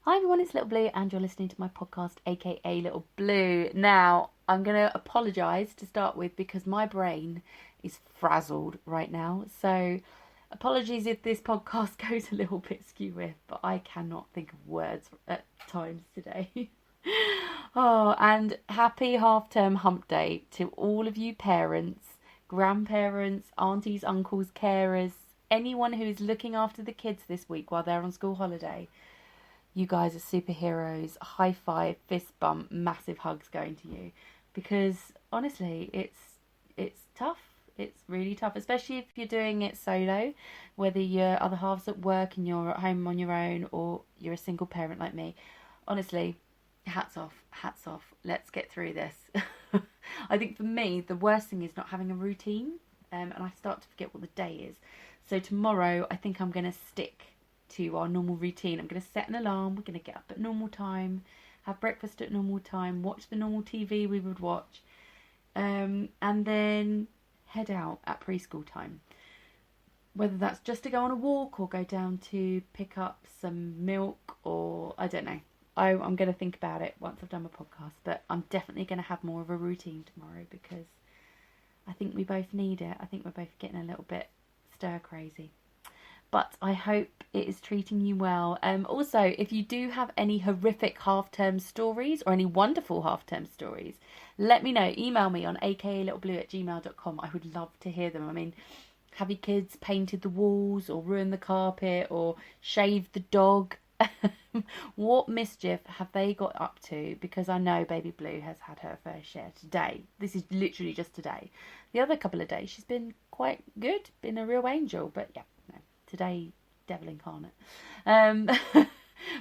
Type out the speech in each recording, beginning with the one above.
Hi everyone, it's Little Blue and you're listening to my podcast, aka Little Blue. Now, I'm going to apologise to start with because my brain is frazzled right now. So, apologies if this podcast goes a little bit skew, but I cannot think of words at times today. Oh, and happy half-term hump day to all of you parents, grandparents, aunties, uncles, carers, anyone who is looking after the kids this week while they're on school holiday. You guys are superheroes. High five, fist bump, massive hugs going to you. Because honestly, it's tough. It's really tough, especially if you're doing it solo, whether your other half's at work and you're at home on your own, or you're a single parent like me. Honestly, hats off, hats off. Let's get through this. I think for me, the worst thing is not having a routine, and I start to forget what the day is. So tomorrow, I think I'm going to stick to our normal routine. I'm going to set an alarm. We're going to get up at normal time, have breakfast at normal time, watch the normal TV we would watch, and then head out at preschool time. Whether that's just to go on a walk or go down to pick up some milk, or I don't know. I'm going to think about it once I've done my podcast, but I'm definitely going to have more of a routine tomorrow because I think we both need it. I think we're both getting a little bit stir crazy. But I hope it is treating you well. Also, if you do have any horrific half-term stories or any wonderful half-term stories, let me know. Email me on akalittlblue@gmail.com. I would love to hear them. I mean, have your kids painted the walls or ruined the carpet or shaved the dog? What mischief have they got up to? Because I know Baby Blue has had her fair share today. This is literally just today. The other couple of days she's been quite good, been a real angel. But yeah, no, today, devil incarnate.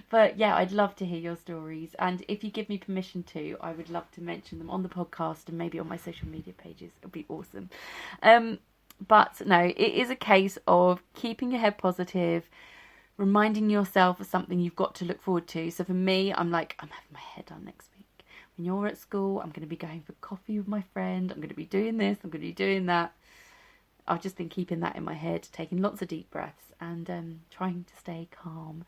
But yeah, I'd love to hear your stories. And if you give me permission to, I would love to mention them on the podcast and maybe on my social media pages. It would be awesome. But no, it is a case of keeping your head positive, reminding yourself of something you've got to look forward to. So for me, I'm like, I'm having my hair done next week. When you're at school, I'm going to be going for coffee with my friend. I'm going to be doing this. I'm going to be doing that. I've just been keeping that in my head, taking lots of deep breaths and trying to stay calm.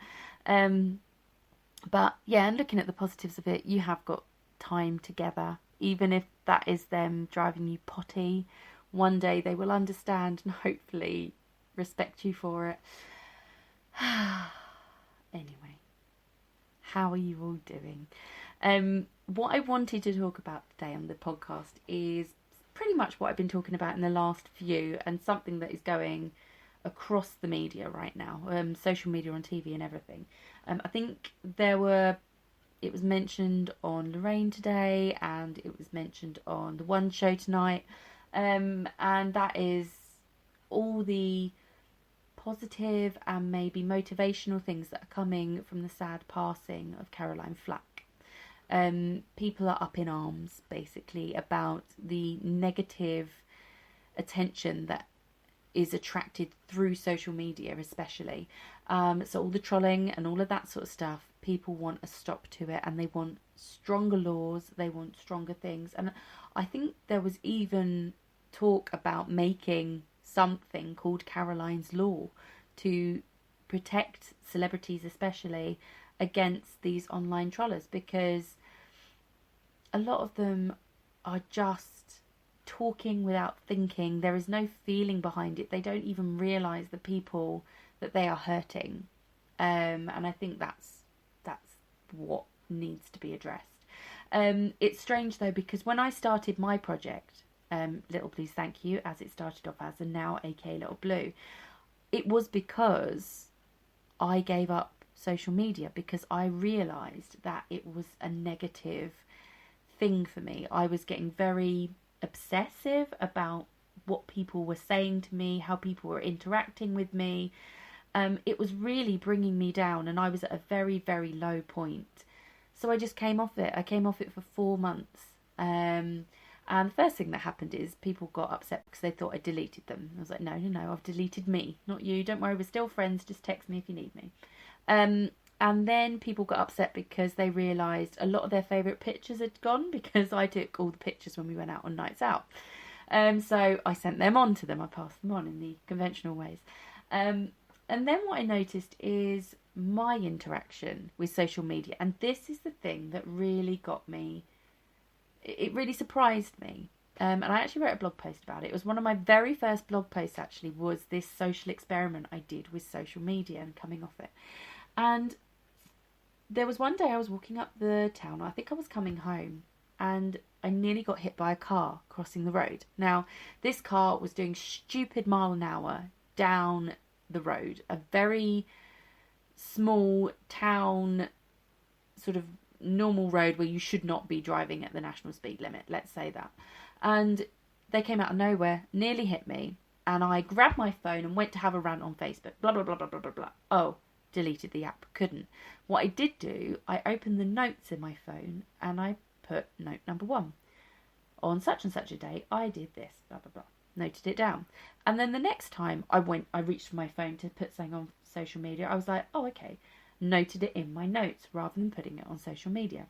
But yeah, and looking at the positives of it, you have got time together. Even if that is them driving you potty, one day they will understand and hopefully respect you for it. Anyway, how are you all doing? What I wanted to talk about today on the podcast is pretty much what I've been talking about in the last few, and something that is going across the media right now, social media, on TV and everything. I think it was mentioned on Lorraine today, and it was mentioned on the One Show tonight, and that is all the positive and maybe motivational things that are coming from the sad passing of Caroline Flack. People are up in arms basically about the negative attention that is attracted through social media especially. So all the trolling and all of that sort of stuff, people want a stop to it, and they want stronger laws, they want stronger things. And I think there was even talk about making something called Caroline's Law to protect celebrities especially against these online trollers, because a lot of them are just talking without thinking. There is no feeling behind it. They don't even realise the people that they are hurting, and I think that's what needs to be addressed. It's strange though, because when I started my project, Little Blue's Thank You, as it started off as, and now aka Little Blue, it was because I gave up social media, because I realised that it was a negative thing for me. I was getting very obsessive about what people were saying to me, how people were interacting with me. It was really bringing me down, and I was at a very, very low point. So I just came off it. I came off it for 4 months. And the first thing that happened is people got upset because they thought I deleted them. I was like, no, I've deleted me, not you. Don't worry, we're still friends. Just text me if you need me. And then people got upset because they realised a lot of their favourite pictures had gone, because I took all the pictures when we went out on nights out. So I sent them on to them. I passed them on in the conventional ways. And then what I noticed is my interaction with social media. And this is the thing that really got me, it really surprised me. And I actually wrote a blog post about it. It was one of my very first blog posts, actually, was this social experiment I did with social media and coming off it. And there was one day I was walking up the town, I think I was coming home, and I nearly got hit by a car crossing the road. Now, this car was doing stupid mile an hour down the road, a very small town sort of normal road where you should not be driving at the national speed limit, let's say that. And they came out of nowhere, nearly hit me, and I grabbed my phone and went to have a rant on Facebook. Blah, blah, blah, blah, blah, blah, blah. Oh, deleted the app. Couldn't. What I did do, I opened the notes in my phone and I put note number 1. On such and such a day, I did this, blah, blah, blah. Noted it down. And then the next time I reached for my phone to put something on social media, I was like, oh, okay. Noted it in my notes rather than putting it on social media.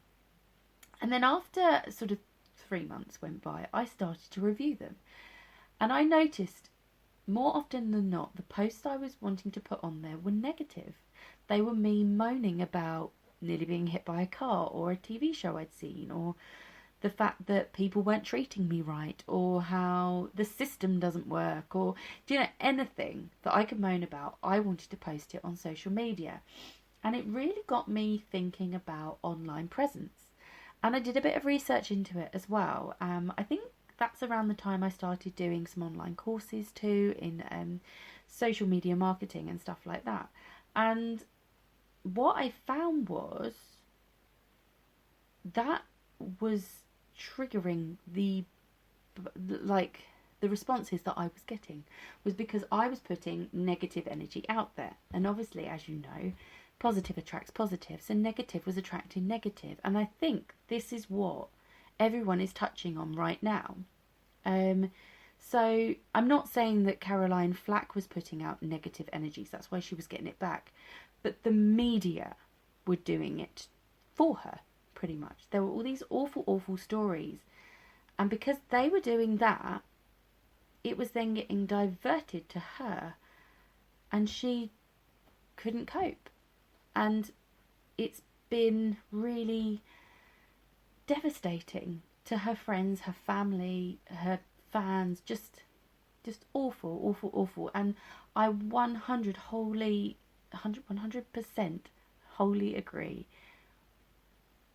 And then after sort of 3 months went by, I started to review them. And I noticed more often than not, the posts I was wanting to put on there were negative. They were me moaning about nearly being hit by a car, or a TV show I'd seen, or the fact that people weren't treating me right, or how the system doesn't work, or anything that I could moan about, I wanted to post it on social media. And it really got me thinking about online presence. And I did a bit of research into it as well. I think that's around the time I started doing some online courses too in social media marketing and stuff like that. And what I found was that was triggering the responses that I was getting, was because I was putting negative energy out there. And obviously, as you know, positive attracts positive, so negative was attracting negative. And I think this is what everyone is touching on right now. So I'm not saying that Caroline Flack was putting out negative energies, that's why she was getting it back, but the media were doing it for her, pretty much. There were all these awful stories, and because they were doing that, it was then getting diverted to her, and she couldn't cope. And it's been really devastating to her friends, her family, her fans, just awful. And I 100% wholly agree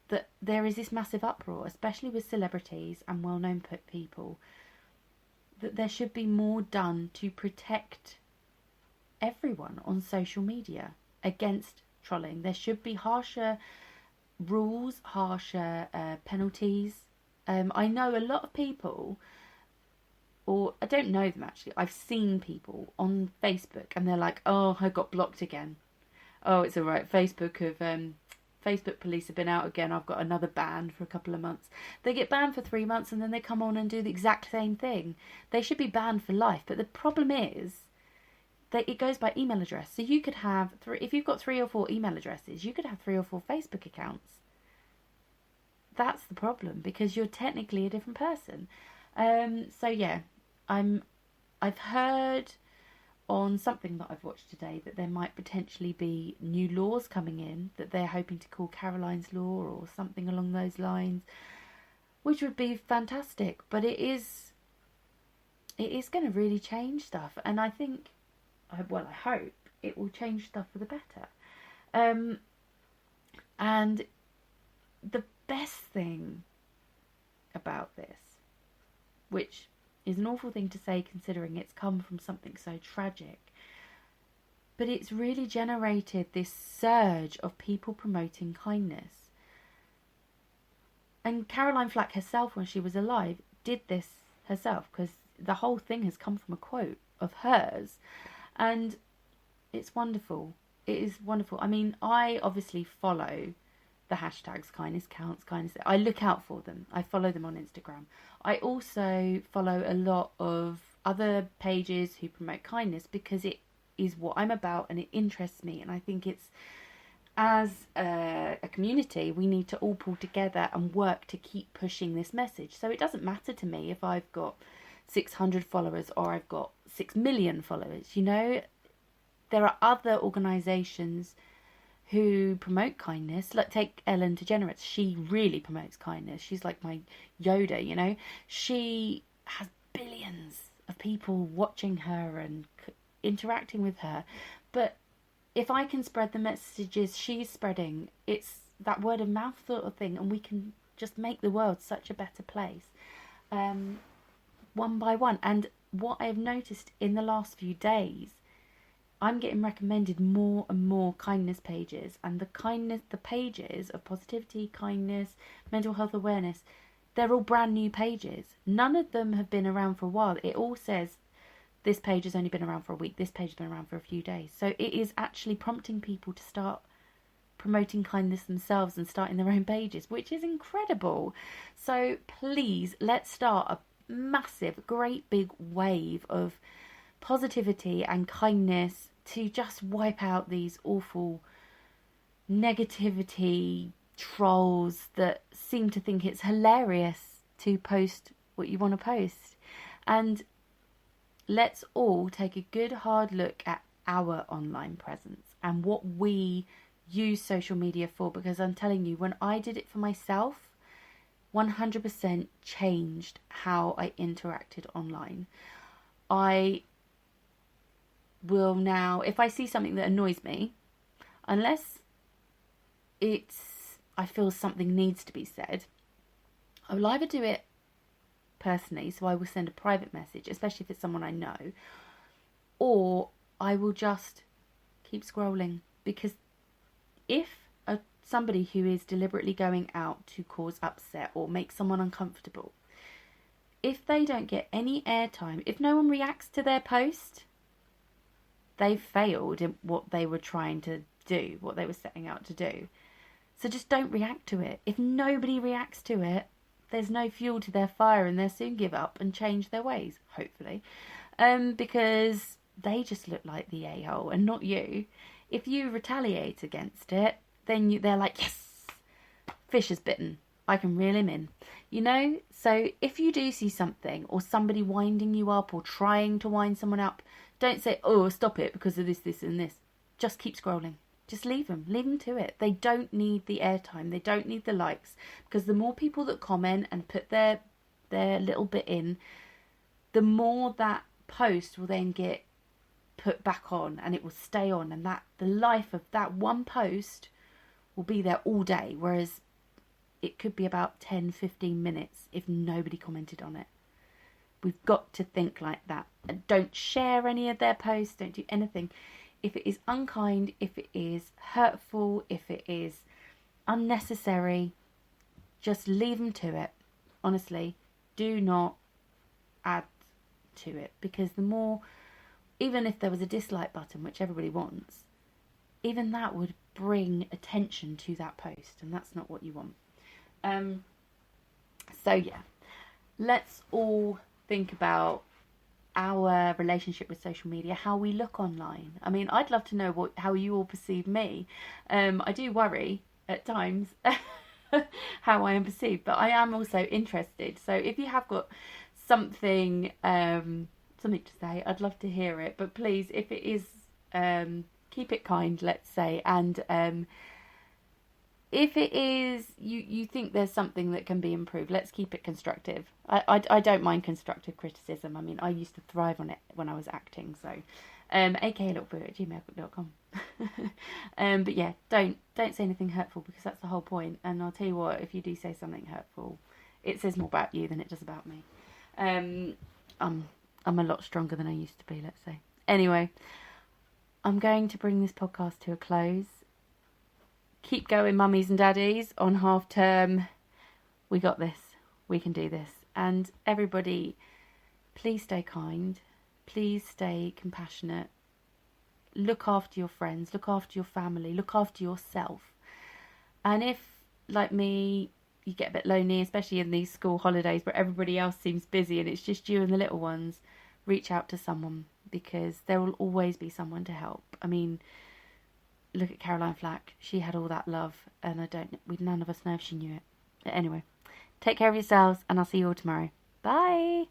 that there is this massive uproar, especially with celebrities and well-known people, that there should be more done to protect everyone on social media against trolling. There should be harsher rules, harsher penalties. I know a lot of people, or I don't know them actually, I've seen people on Facebook and they're like, oh, I got blocked again. Oh, it's alright, Facebook police have been out again, I've got another ban for a couple of months. They get banned for 3 months and then they come on and do the exact same thing. They should be banned for life, but the problem is that it goes by email address. So you could have, if you've got 3 or 4 email addresses, you could have 3 or 4 Facebook accounts. That's the problem, because you're technically a different person. So yeah, I've heard on something that I've watched today that there might potentially be new laws coming in that they're hoping to call Caroline's Law or something along those lines, which would be fantastic. But it is going to really change stuff, and I think, I hope it will change stuff for the better. And the best thing about this, which is an awful thing to say considering it's come from something so tragic, but it's really generated this surge of people promoting kindness. And Caroline Flack herself, when she was alive, did this herself, because the whole thing has come from a quote of hers. And it's wonderful. It is wonderful. I mean, I obviously follow the hashtags kindness counts, kindness. I look out for them. I follow them on Instagram. I also follow a lot of other pages who promote kindness because it is what I'm about and it interests me. And I think it's, as a community, we need to all pull together and work to keep pushing this message. So it doesn't matter to me if I've got 600 followers or I've got 6 million followers. You know, there are other organisations who promote kindness. Like, take Ellen DeGeneres. She really promotes kindness. She's like my Yoda, you know. She has billions of people watching her and interacting with her. But if I can spread the messages she's spreading, it's that word of mouth sort of thing, and we can just make the world such a better place, one by one. And what I've noticed in the last few days, I'm getting recommended more and more kindness pages, and the pages of positivity, kindness, mental health awareness, they're all brand new pages. None of them have been around for a while. It all says this page has only been around for a week, this page has been around for a few days. So it is actually prompting people to start promoting kindness themselves and starting their own pages, which is incredible. So please, let's start a massive, great big wave of positivity and kindness to just wipe out these awful negativity trolls that seem to think it's hilarious to post what you want to post. And let's all take a good hard look at our online presence and what we use social media for, because I'm telling you, when I did it for myself, 100% changed how I interacted online. I will now, if I see something that annoys me, unless I feel something needs to be said, I will either do it personally, so I will send a private message, especially if it's someone I know, or I will just keep scrolling. Because if somebody who is deliberately going out to cause upset or make someone uncomfortable, if they don't get any airtime, if no one reacts to their post, they've failed in what they were trying to do, what they were setting out to do. So just don't react to it. If nobody reacts to it, there's no fuel to their fire, and they'll soon give up and change their ways, hopefully. Because they just look like the a-hole and not you. If you retaliate against it, then they're like, yes, fish is bitten. I can reel him in. You know? So if you do see something, or somebody winding you up or trying to wind someone up, don't say, oh, stop it because of this and this. Just keep scrolling. Just leave them to it. They don't need the airtime. They don't need the likes, because the more people that comment and put their little bit in, the more that post will then get put back on, and it will stay on, and that the life of that one post will be there all day, whereas it could be about 10-15 minutes if nobody commented on it. We've got to think like that. And don't share any of their posts. Don't do anything. If it is unkind, if it is hurtful, if it is unnecessary, just leave them to it. Honestly, do not add to it, because the more, even if there was a dislike button, which everybody wants, even that would bring attention to that post, and that's not what you want. So yeah, let's all think about our relationship with social media, how we look online. I mean, I'd love to know how you all perceive me. I do worry at times how I am perceived, but I am also interested. So if you have got something to say, I'd love to hear it. But please, if it is, keep it kind, let's say, and if it is, you think there's something that can be improved, let's keep it constructive. I don't mind constructive criticism. I mean, I used to thrive on it when I was acting. So, aka.littleboo@gmail.com. But yeah, don't say anything hurtful, because that's the whole point. And I'll tell you what, if you do say something hurtful, it says more about you than it does about me. I'm a lot stronger than I used to be, let's say. Anyway, I'm going to bring this podcast to a close. Keep going, mummies and daddies, on half term. We got this. We can do this. And everybody, please stay kind. Please stay compassionate. Look after your friends. Look after your family. Look after yourself. And if, like me, you get a bit lonely, especially in these school holidays where everybody else seems busy and it's just you and the little ones, reach out to someone, because there will always be someone to help. I mean, look at Caroline Flack. She had all that love, and none of us know if she knew it. Anyway, take care of yourselves, and I'll see you all tomorrow. Bye.